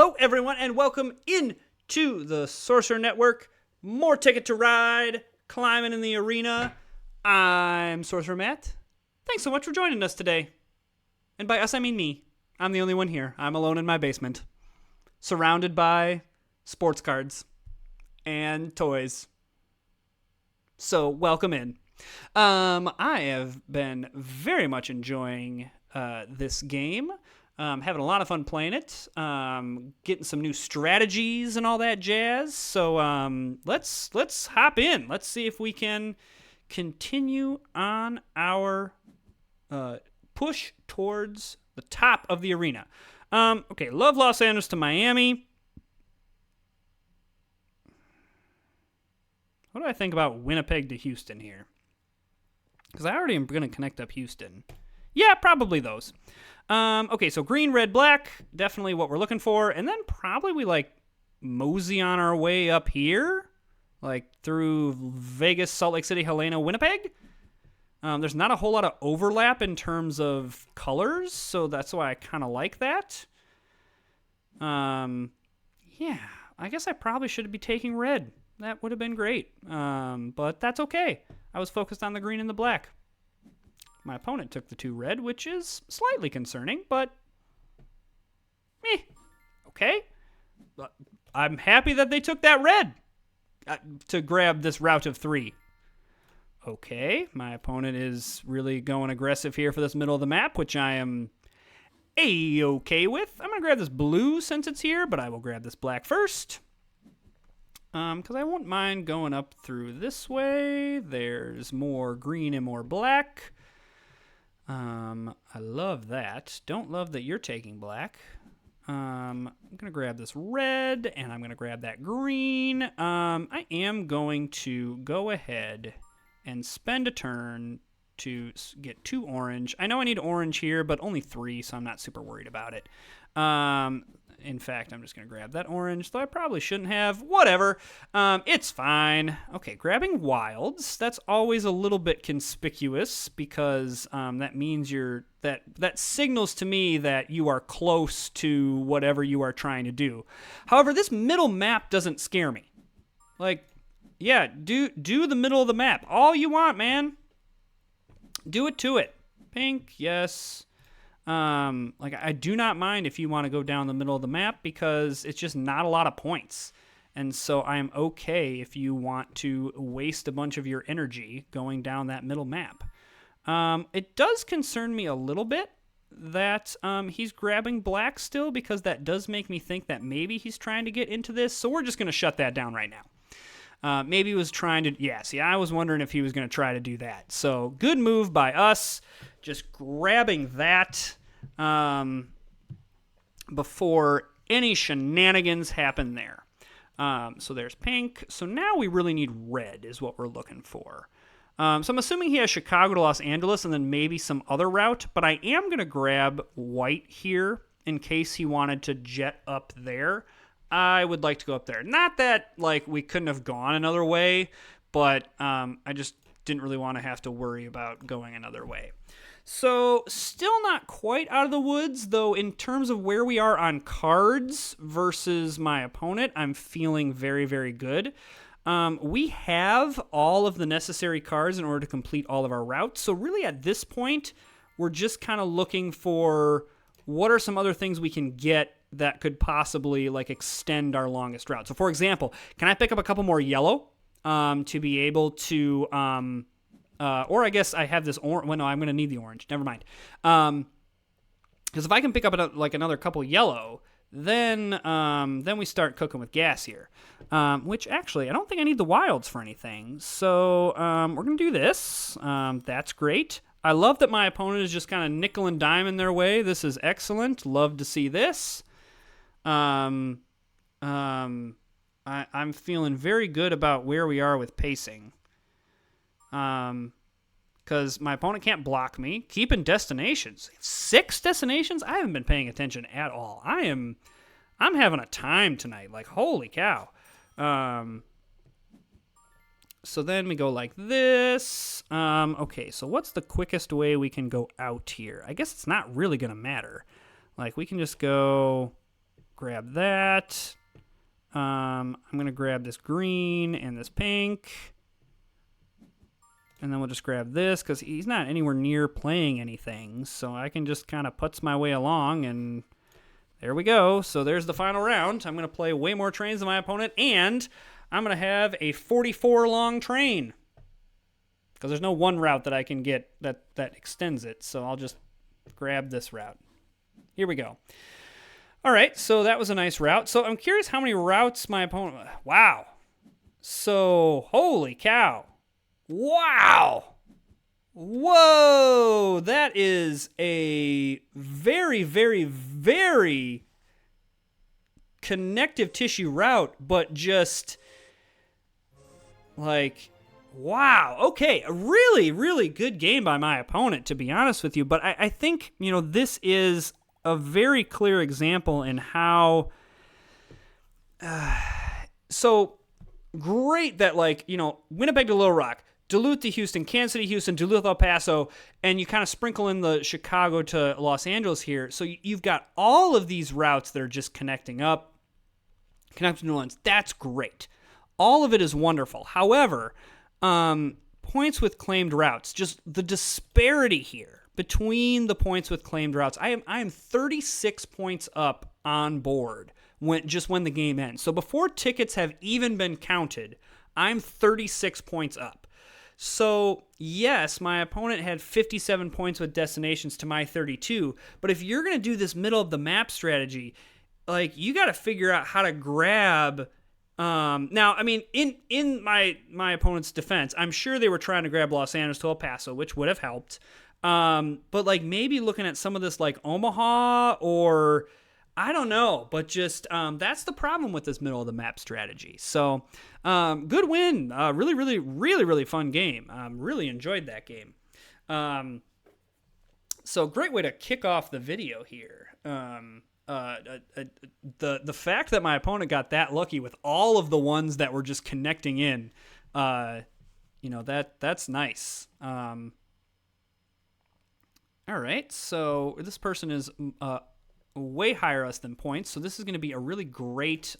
Hello, everyone, and welcome into the Sorcerer Network. More Ticket to Ride, climbing in the arena. I'm Sorcerer Matt. Thanks so much for joining us today. And by us, I mean me. I'm the only one here. I'm alone in my basement, surrounded by sports cards and toys. So, welcome in. I have been very much enjoying this game. Having a lot of fun playing it, getting some new strategies and all that jazz. So let's hop in. Let's see if we can continue on our push towards the top of the arena. Okay, love Los Angeles to Miami. What do I think about Winnipeg to Houston here? Because I already am going to connect up Houston. Yeah, probably those. Okay, so green, red, black, definitely what we're looking for. And then probably we, mosey on our way up here, through Vegas, Salt Lake City, Helena, Winnipeg. There's not a whole lot of overlap in terms of colors, so that's why I kind of like that. Yeah, I guess I probably should be taking red. That would have been great, but that's okay. I was focused on the green and the black. My opponent took the 2 red, which is slightly concerning, but okay. I'm happy that they took that red to grab this route of 3. Okay, my opponent is really going aggressive here for this middle of the map, which I am A-okay with. I'm going to grab this blue since it's here, but I will grab this black first. Because I won't mind going up through this way. There's more green and more black. I love that. Don't love that you're taking black. I'm going to grab this red, and I'm going to grab that green. I am going to go ahead and spend a turn to get 2 orange. I know I need orange here, but only 3, so I'm not super worried about it. In fact, I'm just going to grab that orange, though I probably shouldn't have. Whatever. It's fine. Okay, grabbing wilds. That's always a little bit conspicuous because that means that signals to me that you are close to whatever you are trying to do. However, this middle map doesn't scare me. Yeah, do the middle of the map. All you want, man. Do it to it. Pink, yes. I do not mind if you want to go down the middle of the map because it's just not a lot of points. And so I am okay if you want to waste a bunch of your energy going down that middle map. It does concern me a little bit that he's grabbing black still because that does make me think that maybe he's trying to get into this. So we're just going to shut that down right now. Maybe he was trying to, I was wondering if he was going to try to do that. So good move by us. Just grabbing that before any shenanigans happen there. So there's pink. So now we really need red is what we're looking for. So I'm assuming he has Chicago to Los Angeles and then maybe some other route. But I am going to grab white here in case he wanted to jet up there. I would like to go up there. Not that we couldn't have gone another way, but I just didn't really want to have to worry about going another way. So, still not quite out of the woods, though in terms of where we are on cards versus my opponent, I'm feeling very, very good. We have all of the necessary cards in order to complete all of our routes, so really at this point, we're just kind of looking for what are some other things we can get that could possibly extend our longest route. So, for example, can I pick up a couple more yellow to be able to... or I guess I have this orange. Well, no, I'm going to need the orange. Never mind. Because if I can pick up another couple yellow, then we start cooking with gas here. Which actually, I don't think I need the wilds for anything. So we're going to do this. That's great. I love that my opponent is just kind of nickel and diming their way. This is excellent. Love to see this. I'm feeling very good about where we are with pacing. Because my opponent can't block me. Keeping destinations. 6 destinations? I haven't been paying attention at all. I'm having a time tonight. Holy cow. So then we go like this. Okay, so what's the quickest way we can go out here? I guess it's not really going to matter. We can just go grab that. I'm going to grab this green and this pink. And then we'll just grab this because he's not anywhere near playing anything. So I can just kind of putz my way along, and there we go. So there's the final round. I'm going to play way more trains than my opponent, and I'm going to have a 44 long train because there's no one route that I can get that extends it. So I'll just grab this route. Here we go. All right, so that was a nice route. So I'm curious how many routes my opponent... Wow. So, holy cow. Wow. Whoa. That is a very, very, very connective tissue route, but just like, wow. Okay, a really, really good game by my opponent, to be honest with you. But I think, this is a very clear example in how... so great that, Winnipeg to Little Rock, Duluth to Houston, Kansas City, Houston, Duluth, El Paso, and you kind of sprinkle in the Chicago to Los Angeles here. So you've got all of these routes that are just connecting up, connecting to New Orleans. That's great. All of it is wonderful. However, points with claimed routes, just the disparity here between the points with claimed routes. I am 36 points up on board when the game ends. So before tickets have even been counted, I'm 36 points up. So, yes, my opponent had 57 points with destinations to my 32, but if you're going to do this middle of the map strategy, you got to figure out how to grab... now, I mean, in my opponent's defense, I'm sure they were trying to grab Los Angeles to El Paso, which would have helped. But maybe looking at some of this Omaha, or I don't know, but just that's the problem with this middle of the map strategy. So good win. Really, really, really, really fun game. Really enjoyed that game. So great way to kick off the video here. The fact that my opponent got that lucky with all of the ones that were just connecting in, that's nice. All right, so this person is way higher us than points, so this is going to be a really great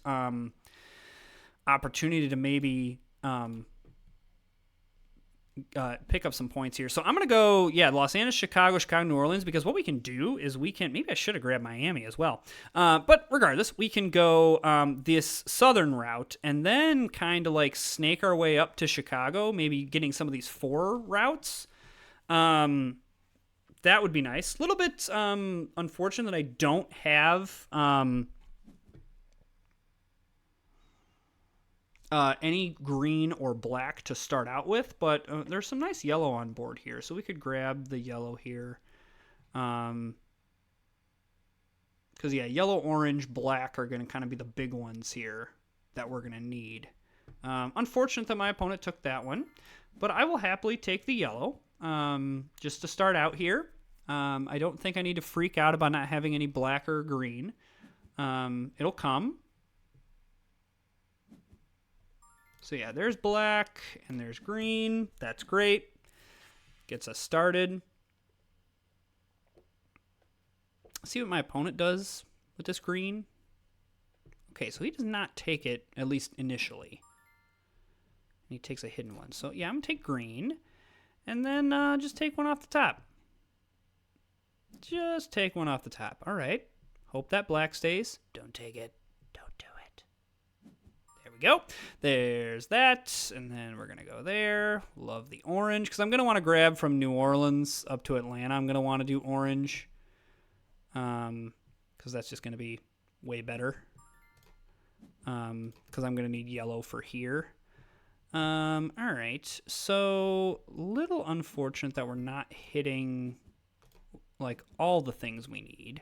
opportunity to maybe pick up some points here. So I'm going to go, Los Angeles, Chicago, New Orleans, because what we can do is maybe I should have grabbed Miami as well. But regardless, we can go this southern route and then kind of snake our way up to Chicago, maybe getting some of these 4 routes. That would be nice. A little bit unfortunate that I don't have any green or black to start out with, but there's some nice yellow on board here, so we could grab the yellow here. Because, yellow, orange, black are going to kind of be the big ones here that we're going to need. Unfortunate that my opponent took that one, but I will happily take the yellow just to start out here. I don't think I need to freak out about not having any black or green. It'll come. So there's black and there's green. That's great. Gets us started. See what my opponent does with this green. Okay, so he does not take it, at least initially. He takes a hidden one. So I'm going to take green. And then just take one off the top. Just take one off the top. All right. Hope that black stays. Don't take it. Don't do it. There we go. There's that. And then we're going to go there. Love the orange. Because I'm going to want to grab from New Orleans up to Atlanta. I'm going to want to do orange. Because that's just going to be way better. Because I'm going to need yellow for here. All right, so little unfortunate that we're not hitting all the things we need,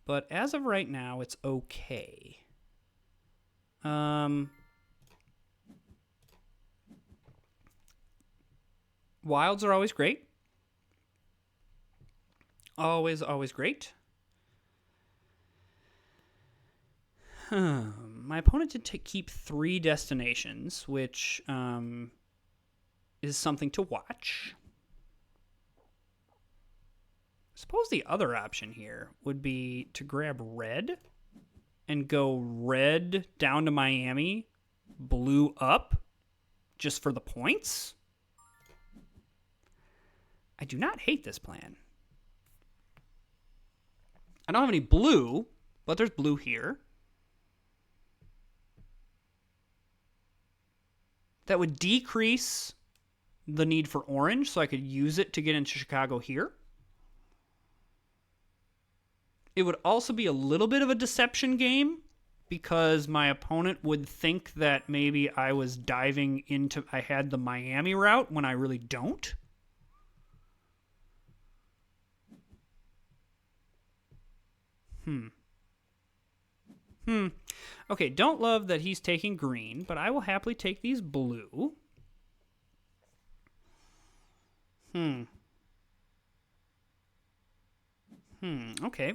but as of right now, it's okay. Wilds are always great. Always, always great. My opponent did keep 3 destinations, which is something to watch. I suppose the other option here would be to grab red. and go red down to Miami, blue up, just for the points? I do not hate this plan. I don't have any blue, but there's blue here. That would decrease the need for orange, so I could use it to get into Chicago here. It would also be a little bit of a deception game because my opponent would think that maybe I was diving into, I had the Miami route when I really don't. Okay, don't love that he's taking green, but I will happily take these blue. Okay.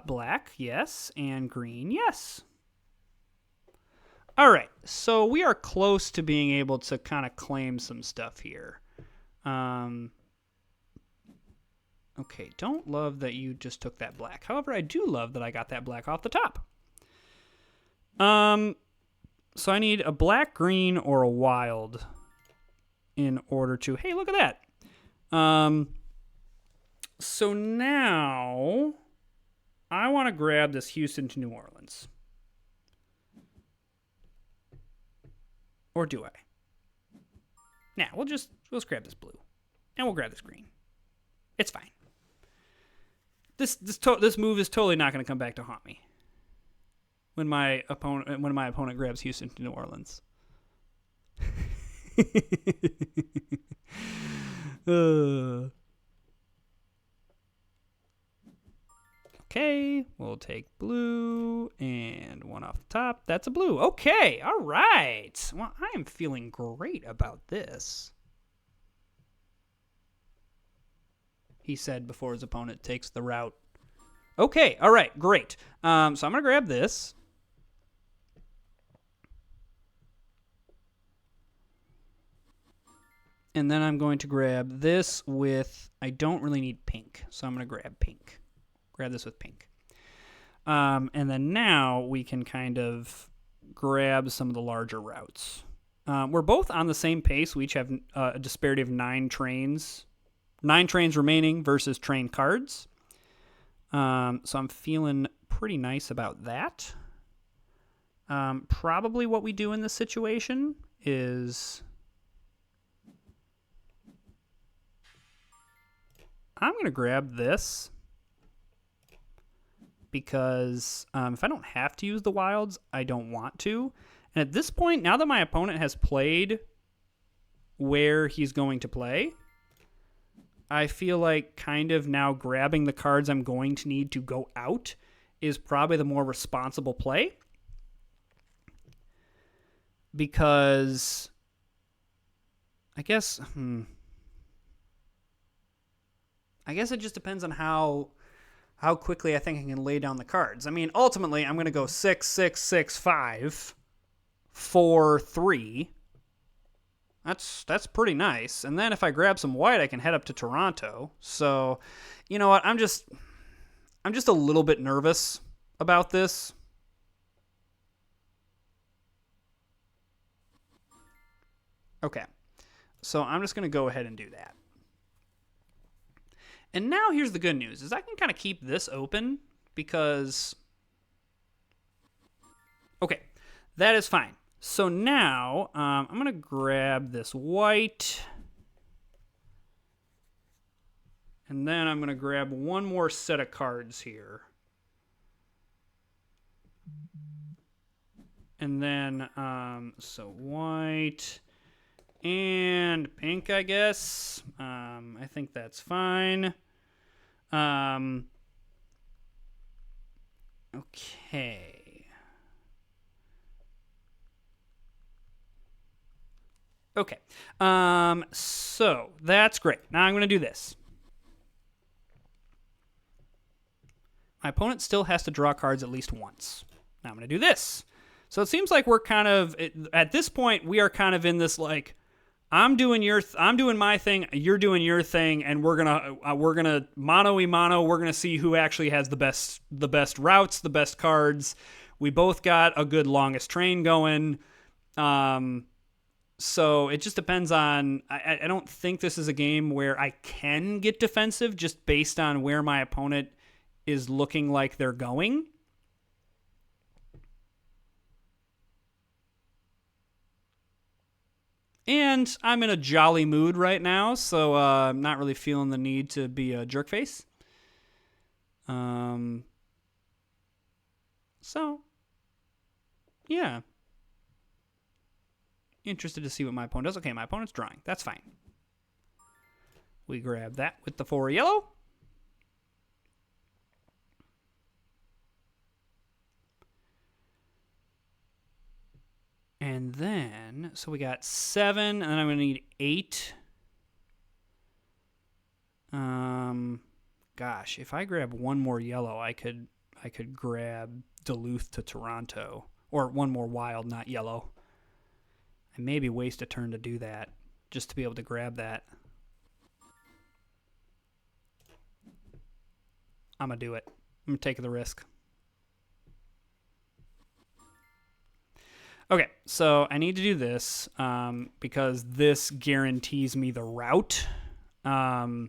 Black, yes, and green, yes. All right, so we are close to being able to kind of claim some stuff here. Okay, don't love that you just took that black. However, I do love that I got that black off the top. So I need a black, green, or a wild in order to... Hey, look at that. So now I want to grab this Houston to New Orleans. Or do I? Nah, let's grab this blue. And we'll grab this green. It's fine. This move is totally not going to come back to haunt me when my opponent grabs Houston to New Orleans. Okay, we'll take blue and one off the top. That's a blue. Okay, all right. Well, I am feeling great about this, he said before his opponent takes the route. Okay, all right, great. So I'm going to grab this. And then I'm going to grab this with, I don't really need pink, so I'm going to grab pink. Grab this with pink. And then now we can kind of grab some of the larger routes. We're both on the same pace. We each have a disparity of 9 trains. 9 trains remaining versus train cards. So I'm feeling pretty nice about that. Probably what we do in this situation is... I'm going to grab this because if I don't have to use the wilds, I don't want to. And at this point, now that my opponent has played where he's going to play, I feel like kind of now grabbing the cards I'm going to need to go out is probably the more responsible play. Because I guess it just depends on how quickly I think I can lay down the cards. I mean, ultimately, I'm going to go 6, 6, 6, 5, 4, 3. That's pretty nice. And then if I grab some white, I can head up to Toronto. So, you know what? I'm just a little bit nervous about this. Okay. So I'm just going to go ahead and do that. And now here's the good news, is I can kind of keep this open because... Okay, that is fine. So now I'm going to grab this white. And then I'm going to grab one more set of cards here. And then, so white... and pink, I guess. I think that's fine. Okay. Okay. So that's great. Now I'm going to do this. My opponent still has to draw cards at least once. Now I'm going to do this. So it seems like we're kind of, at this point, we are kind of in this like, I'm doing my thing, you're doing your thing, and we're gonna mano y mano. We're gonna see who actually has the best routes, the best cards. We both got a good longest train going. So it just depends on... I don't think this is a game where I can get defensive just based on where my opponent is looking like they're going. And I'm in a jolly mood right now, so I'm not really feeling the need to be a jerkface. So, yeah. Interested to see what my opponent does. Okay, my opponent's drawing. That's fine. We grab that with the 4 yellow. And then, so we got 7, and then I'm going to need 8. Gosh, if I grab one more yellow, I could grab Duluth to Toronto. Or one more wild, not yellow. And maybe waste a turn to do that, just to be able to grab that. I'm going to do it. I'm going to take the risk. Okay, so I need to do this because this guarantees me the route. I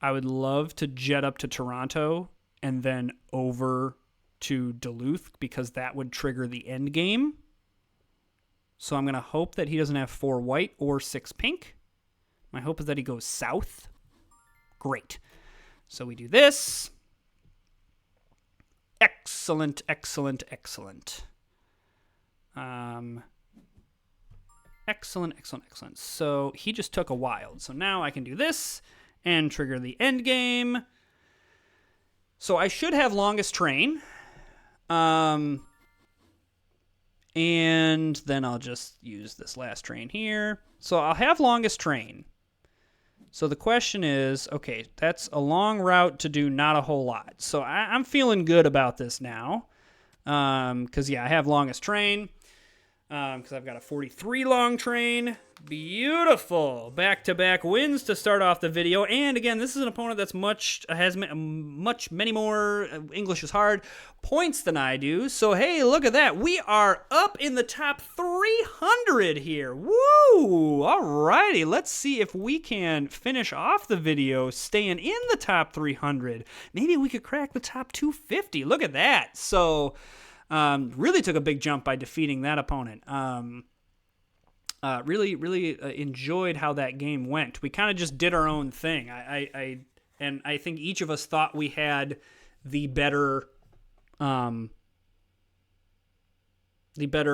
would love to jet up to Toronto and then over to Duluth because that would trigger the end game. So I'm going to hope that he doesn't have 4 white or 6 pink. My hope is that he goes south. Great. So we do this. Excellent, excellent, excellent. Excellent, excellent, excellent. So he just took a wild. So now I can do this and trigger the end game. So I should have longest train. And then I'll just use this last train here. So I'll have longest train. So the question is, okay, that's a long route to do not a whole lot. So I'm feeling good about this now. Because, yeah, I have longest train. Because I've got a 43 long train. Beautiful. Back-to-back wins to start off the video. And again, this is an opponent that's many more, English is hard, points than I do. So, hey, look at that. We are up in the top 300 here. Woo! Alrighty, let's see if we can finish off the video staying in the top 300. Maybe we could crack the top 250. Look at that. So... really took a big jump by defeating that opponent. Really enjoyed how that game went. We kind of just did our own thing. I think each of us thought we had the better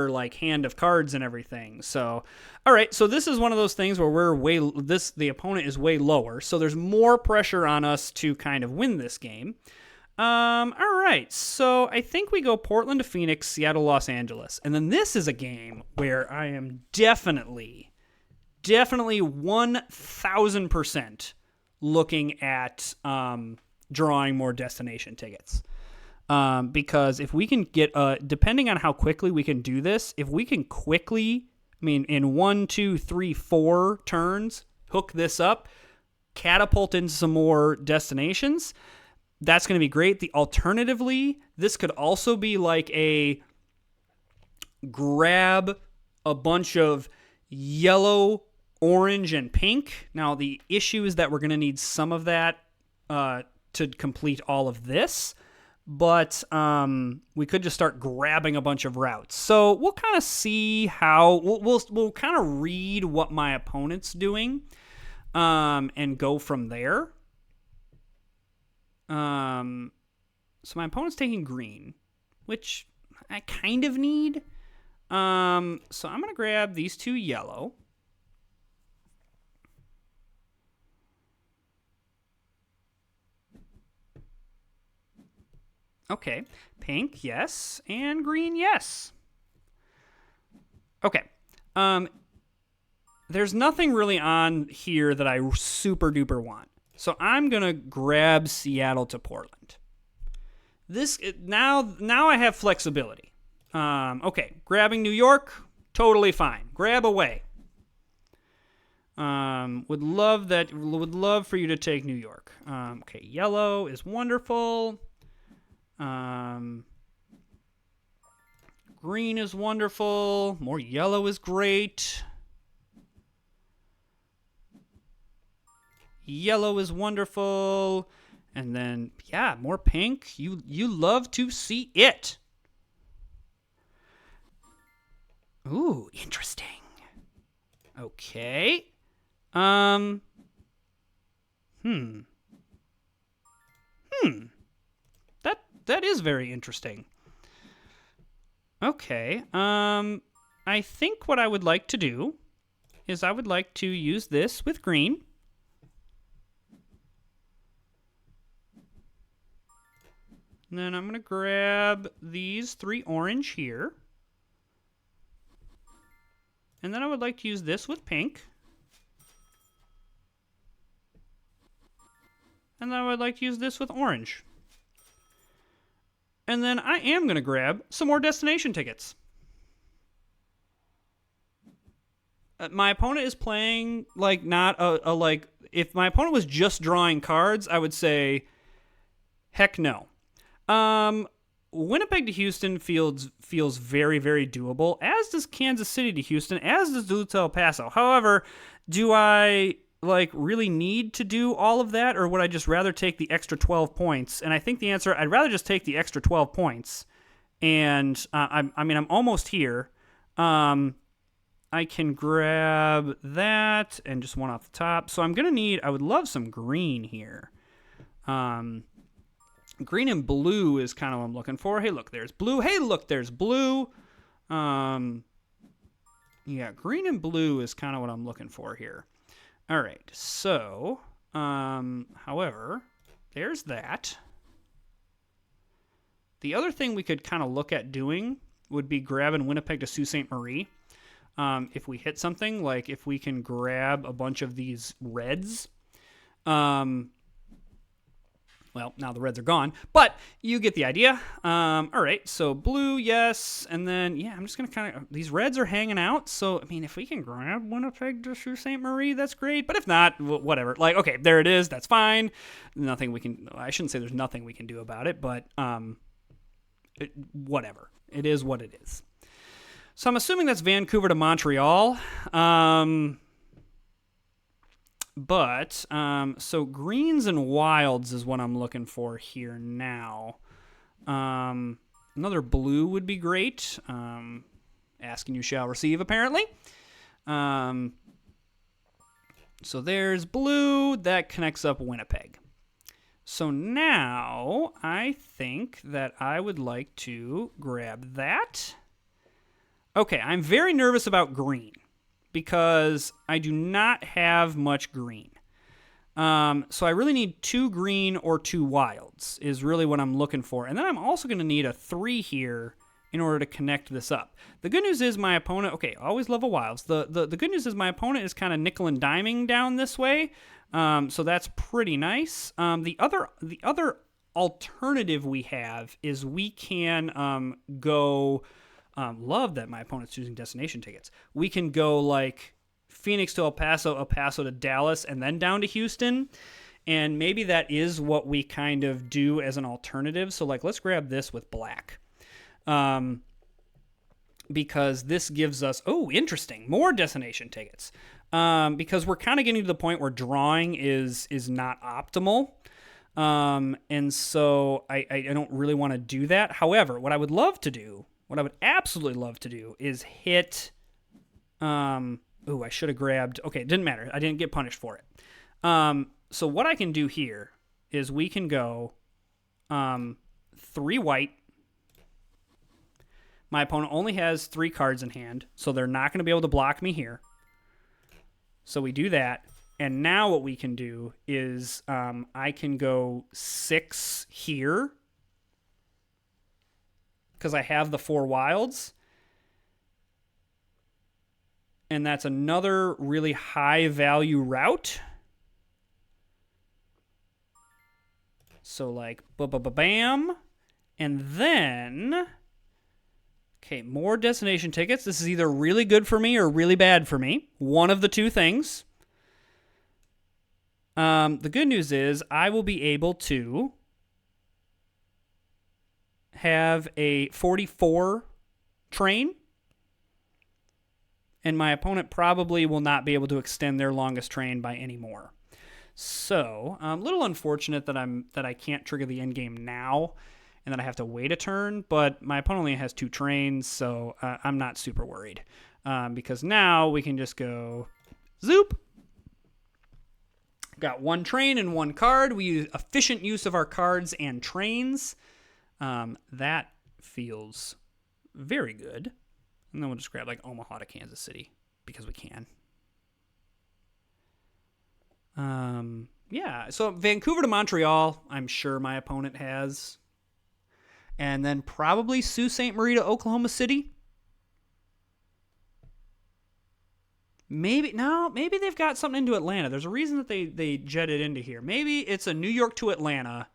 like hand of cards and everything. So, all right. So this is one of those things where the opponent is way lower. So there's more pressure on us to kind of win this game. All right, so I think we go Portland to Phoenix, Seattle, Los Angeles. And then this is a game where I am definitely 1,000% looking at drawing more destination tickets. Because if we can get, depending on how quickly we can do this, if we can quickly, in 1, 2, 3, 4 turns, hook this up, catapult into some more destinations, that's going to be great. Alternatively, this could also be like a grab a bunch of yellow, orange, and pink. Now, the issue is that we're going to need some of that to complete all of this. But we could just start grabbing a bunch of routes. So we'll kind of see how... We'll kind of read what my opponent's doing and go from there. So my opponent's taking green, which I kind of need. So I'm going to grab these 2 yellow. Okay, pink, yes, and green, yes. Okay. There's nothing really on here that I super duper want. So I'm going to grab Seattle to Portland. Now I have flexibility. Okay, grabbing New York, totally fine. Grab away. Would love for you to take New York. Okay, yellow is wonderful. green is wonderful. More yellow is great. Yellow is wonderful. And then, yeah, more pink. You love to see it. Ooh, interesting. Okay. That is very interesting. Okay. I think what I would like to do is I would like to use this with green. And then I'm going to grab these 3 orange here. And then I would like to use this with pink. And then I would like to use this with orange. And then I am going to grab some more destination tickets. My opponent is playing like not a like, if my opponent was just drawing cards, I would say, heck no. Winnipeg to Houston feels very, very doable, as does Kansas City to Houston, as does Duluth to El Paso. However, do I like really need to do all of that, or would I just rather take the extra 12 points? And I think the answer, I'd rather just take the extra 12 points. And I'm almost here. I can grab that and just one off the top. So I'm gonna I would love some green here. Green and blue is kind of what I'm looking for. Hey, look, there's blue. Hey, look, there's blue. Yeah, green and blue is kind of what I'm looking for here. All right, so, however, there's that. The other thing we could kind of look at doing would be grabbing Winnipeg to Sault Ste. Marie. If we hit something, like if we can grab a bunch of these reds. Well, now the reds are gone, but you get the idea. All right, so blue, yes, and then, yeah, I'm just going to kind of, these reds are hanging out, so, I mean, if we can grab Winnipeg to Sault Ste. Marie, that's great, but if not, whatever. Like, okay, there it is, that's fine. Nothing we can, I shouldn't say there's nothing we can do about it, but whatever. It is what it is. So I'm assuming that's Vancouver to Montreal. So greens and wilds is what I'm looking for here now. Another blue would be great. Asking you shall receive, apparently. So there's blue. That connects up Winnipeg. So now I think that I would like to grab that. Okay, I'm very nervous about green, because I do not have much green. So I really need 2 green or 2 wilds is really what I'm looking for. And then I'm also going to need a 3 here in order to connect this up. The good news is my opponent, okay, always love a wilds. The good news is my opponent is kind of nickel and diming down this way. So that's pretty nice. The other alternative we have is we can go... love that my opponent's choosing destination tickets. We can go like Phoenix to El Paso to Dallas, and then down to Houston. And maybe that is what we kind of do as an alternative. So like, let's grab this with black. Because this gives us, oh, interesting, more destination tickets. Because we're kind of getting to the point where drawing is not optimal. And so I don't really want to do that. However, what I would absolutely love to do is hit, I should have grabbed, okay, it didn't matter. I didn't get punished for it. So what I can do here is we can go 3 white. My opponent only has 3 cards in hand, so they're not going to be able to block me here. So we do that. And now what we can do is I can go 6 here, because I have the 4 wilds. And that's another really high value route. So like, bam. And then, okay, more destination tickets. This is either really good for me or really bad for me. One of the two things. The good news is I will be able to have a 44 train, and my opponent probably will not be able to extend their longest train by any more. So, a little unfortunate that I can't trigger the end game now, and that I have to wait a turn. But my opponent only has 2 trains, so I'm not super worried, because now we can just go zoop. Got 1 train and 1 card. We use efficient use of our cards and trains. That feels very good. And then we'll just grab like Omaha to Kansas City because we can. Yeah, so Vancouver to Montreal, I'm sure my opponent has. And then probably Sault Ste. Marie to Oklahoma City. Maybe they've got something into Atlanta. There's a reason that they jetted into here. Maybe it's a New York to Atlanta,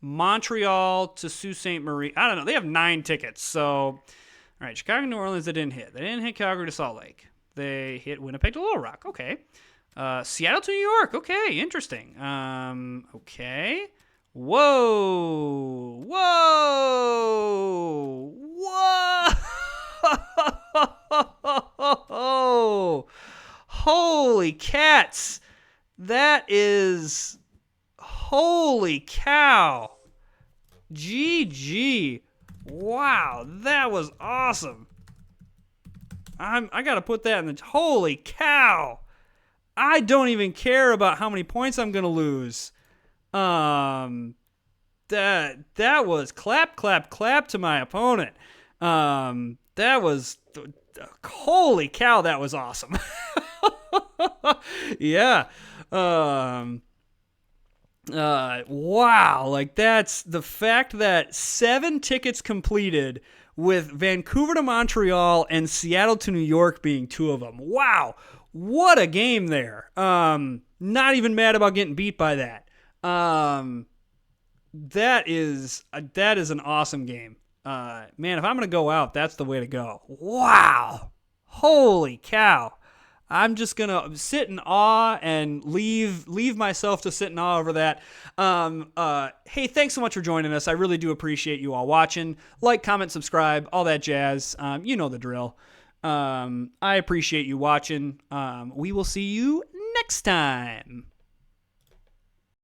Montreal to Sault Ste. Marie. I don't know. They have 9 tickets. So, all right, Chicago, New Orleans, they didn't hit. They didn't hit Calgary to Salt Lake. They hit Winnipeg to Little Rock. Okay. Seattle to New York. Okay, interesting. Okay. Whoa. Holy cats. That is... Holy cow. GG. Wow, that was awesome. I gotta put that in the... Holy cow. I don't even care about how many points I'm gonna lose. That was clap to my opponent. That was... Holy cow, that was awesome. Yeah. Wow, like that's the fact that 7 tickets completed with Vancouver to Montreal and Seattle to New York being 2 of them. Wow, what a game there. Not even mad about getting beat by that. That is an awesome game. Man, if I'm gonna go out, that's the way to go. Wow, holy cow. I'm just going to sit in awe and leave myself to sit in awe over that. Hey, thanks so much for joining us. I really do appreciate you all watching. Like, comment, subscribe, all that jazz. You know the drill. I appreciate you watching. We will see you next time.